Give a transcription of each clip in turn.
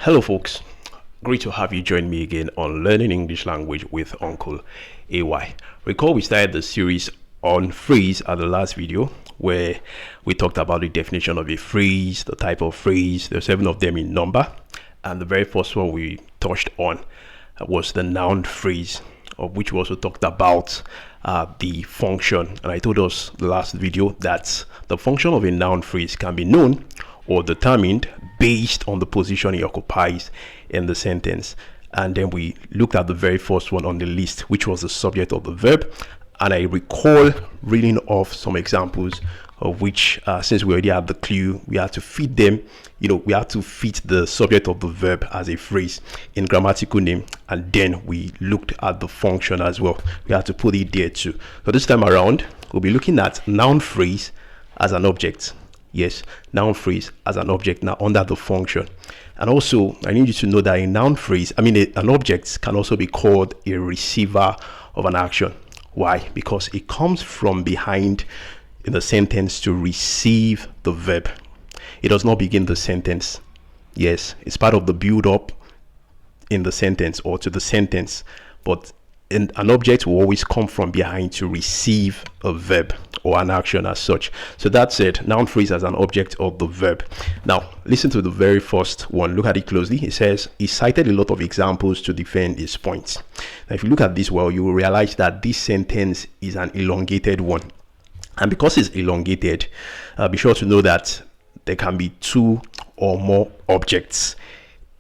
Hello folks, great to have you join me again on Learning English Language with Uncle AY. Recall we started the series on phrase at the last video where we talked about the definition of a phrase, the type of phrase. There are 7 of them in number, and the very first one we touched on was the noun phrase, of which we also talked about the function. And I told us the last video that the function of a noun phrase can be known or determined based on the position it occupies in the sentence. And then we looked at the very first one on the list, which was the subject of the verb. And I recall reading off some examples of which, since we already had the clue, we had to fit them. We had to fit the subject of the verb as a phrase in grammatical name. And then we looked at the function as well. We had to put it there too. So this time around, we'll be looking at noun phrase as an object. Yes, noun phrase as an object now under the function. And also, I need you to know that a noun phrase, an object can also be called a receiver of an action. Why? Because it comes from behind in the sentence to receive the verb. It does not begin the sentence. Yes, it's part of the build-up in the sentence or to the sentence, but an object will always come from behind to receive a verb or an action as such. So that's it. Noun phrase as an object of the verb. Now, listen to the very first one. Look at it closely. It says, he cited a lot of examples to defend his points. Now, if you look at this well, you will realize that this sentence is an elongated one. And because it's elongated, be sure to know that there can be 2 or more objects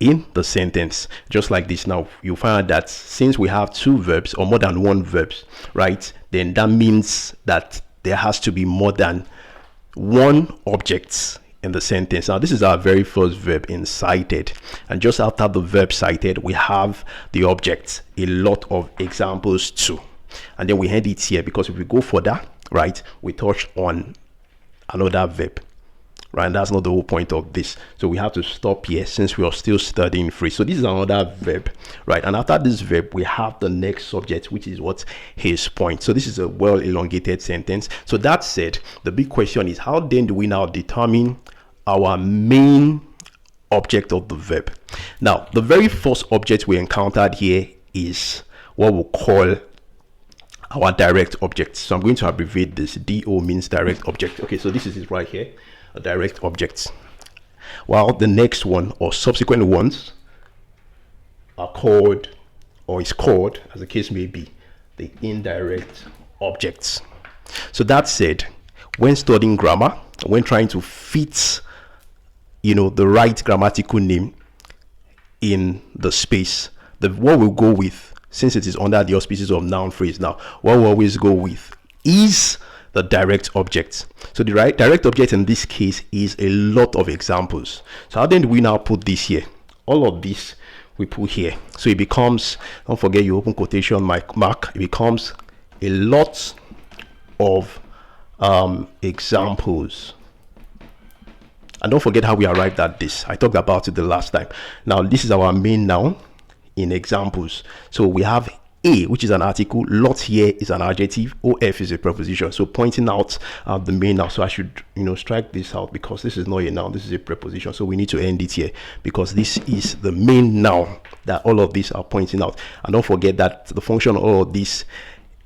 in the sentence. Just like this. Now you'll find that since we have 2 verbs or more than 1 verbs, right, then that means that there has to be more than 1 object in the sentence. Now this is our very first verb in cited, and just after the verb cited we have the object, a lot of examples too, and then we end it here because if we go further, right, we touch on another verb. Right, and that's not the whole point of this. So we have to stop here since we are still studying phrase. So this is another verb, right? And after this verb, we have the next subject, which is what? His point. So this is a well elongated sentence. So that said, the big question is, how then do we now determine our main object of the verb? Now, the very first object we encountered here is what we'll call our direct object. So I'm going to abbreviate this. DO means direct object. Okay, so this is it right here. A direct object, while the next one or subsequent ones are called, or is called, as the case may be, the indirect objects. So that said, when studying grammar, when trying to fit the right grammatical name in the space, what we'll go with, since it is under the auspices of noun phrase, now what we'll always go with is the direct object. So the direct object in this case is a lot of examples. So how then do we now put this here? All of this we put here. So it becomes, don't forget you open quotation mark, it becomes a lot of examples. And don't forget how we arrived at this. I talked about it the last time. Now this is our main noun in examples. So we have a, which is an article. Lot here is an adjective. Of is a preposition. So pointing out the main noun. So I should strike this out because this is not a noun, this is a preposition. So we need to end it here because this is the main noun that all of these are pointing out. And don't forget that the function of all of this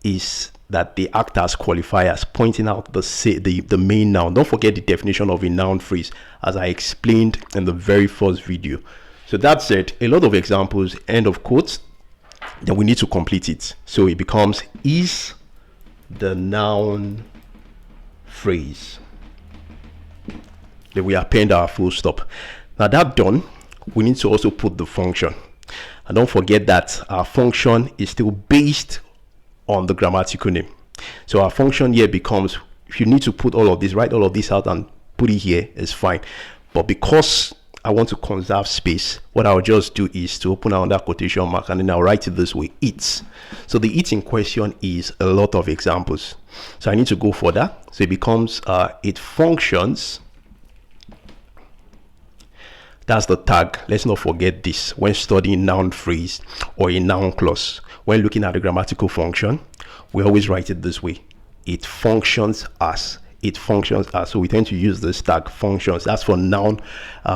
is that they act as qualifiers, pointing out the main noun. Don't forget the definition of a noun phrase as I explained in the very first video. So that said, a lot of examples, end of quotes. Then we need to complete it. So it becomes is the noun phrase. Then we append our full stop. Now that done, we need to also put the function. And don't forget that our function is still based on the grammatical name. So our function here becomes, if you need to put all of this, write all of this out and put it here, is fine. But because I want to conserve space, what I'll just do is to open another quotation mark and then I'll write it this way, it. So the it in question is a lot of examples. So I need to go further. So it becomes it functions. That's the tag. Let's not forget this when studying noun phrase or a noun clause. When looking at the grammatical function, we always write it this way. It functions as it functions as. So we tend to use this tag functions. That's for noun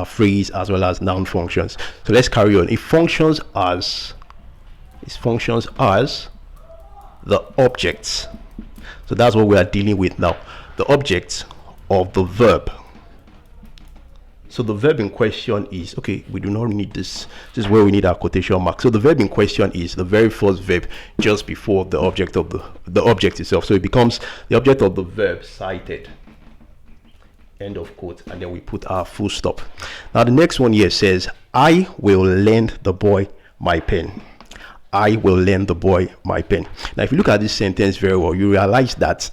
phrase as well as noun functions. So let's carry on. It functions as the objects. So that's what we are dealing with now, the objects of the verb. So the verb in question is, okay, we do not need this. This is where we need our quotation mark. So the verb in question is the very first verb just before the object of the object itself. So it becomes the object of the verb cited. End of quote. And then we put our full stop. Now the next one here says, I will lend the boy my pen. I will lend the boy my pen. Now if you look at this sentence very well, you realize that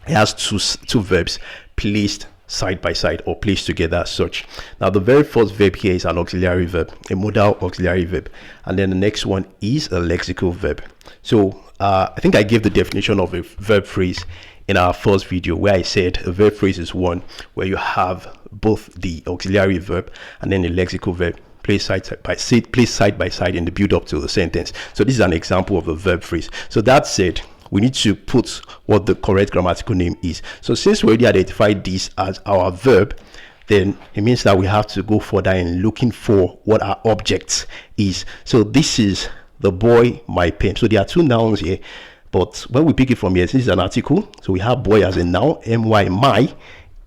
it has two verbs placed side by side or placed together as such. Now the very first verb here is an auxiliary verb, a modal auxiliary verb, and then the next one is a lexical verb. So I think I gave the definition of a verb phrase in our first video, where I said a verb phrase is one where you have both the auxiliary verb and then the lexical verb placed side by side in the build up to the sentence. So this is an example of a verb phrase. So that said, we need to put what the correct grammatical name is. So since we already identified this as our verb, then it means that we have to go further in looking for what our object is. So this is the boy my pen. So there are two nouns here, but when we pick it from here, this is an article. So we have boy as a noun, my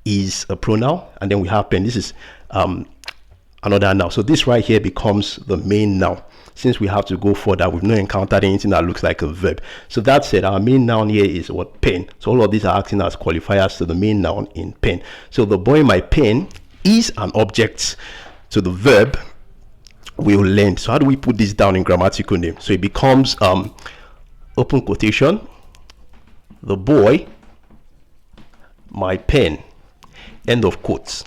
is a pronoun, and then we have pen. This is another noun. So this right here becomes the main noun. Since we have to go further, we've not encountered anything that looks like a verb. So that said, our main noun here is what? Pen. So all of these are acting as qualifiers to the main noun in pen. So the boy my pen is an object to the verb will lend. So how do we put this down in grammatical name? So it becomes open quotation, the boy my pen, end of quotes,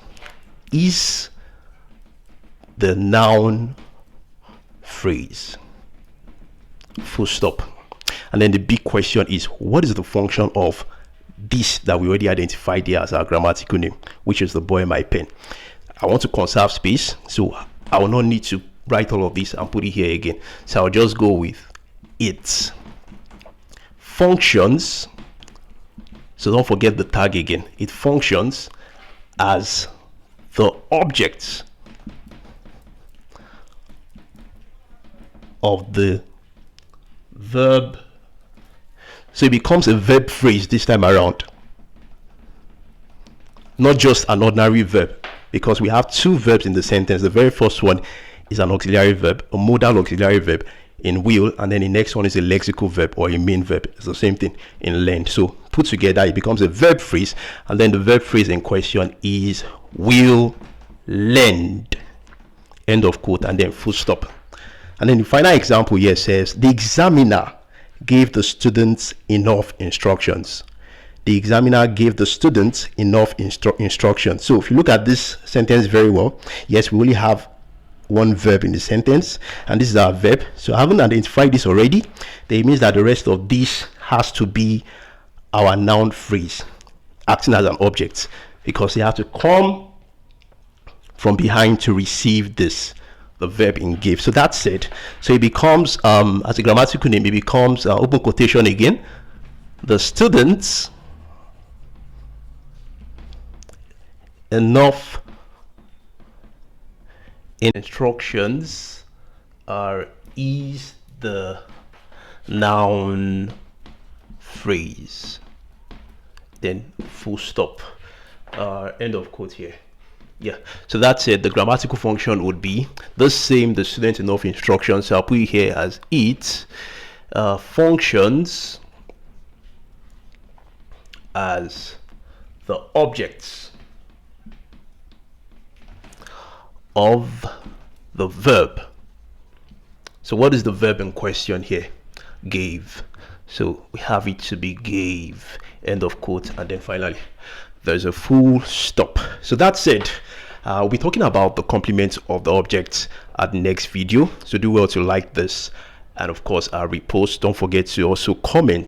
is the noun phrase, full stop. And then the big question is, what is the function of this that we already identified here as our grammatical name, which is the boy my pen? I want to conserve space, so I will not need to write all of this and put it here again. So I'll just go with it functions. So don't forget the tag again. It functions as the object of the verb. So it becomes a verb phrase this time around, not just an ordinary verb, because we have two verbs in the sentence. The very first one is an auxiliary verb, a modal auxiliary verb in will, and then the next one is a lexical verb or a main verb. It's the same thing in lend. So put together, it becomes a verb phrase, and then the verb phrase in question is will lend, end of quote, and then full stop. And then the final example here says, the examiner gave the students enough instructions. The examiner gave the students enough instructions. So if you look at this sentence very well, yes, we only have one verb in the sentence, and this is our verb. So I haven't identified this already. That means that the rest of this has to be our noun phrase, acting as an object, because they have to come from behind to receive this, the verb in give. So that's it. So it becomes as a grammatical name, it becomes open quotation again, the students enough instructions is the noun phrase, then full stop, end of quote here. Yeah, so that's it. The grammatical function would be the same, the student enough instructions. So I'll put it here as it functions as the objects of the verb. So what is the verb in question here? Gave. So we have it to be gave, end of quote, and then finally there's a full stop. So that's it. We'll be talking about the complement of the objects at the next video. So do well to like this, and of course repost. Don't forget to also comment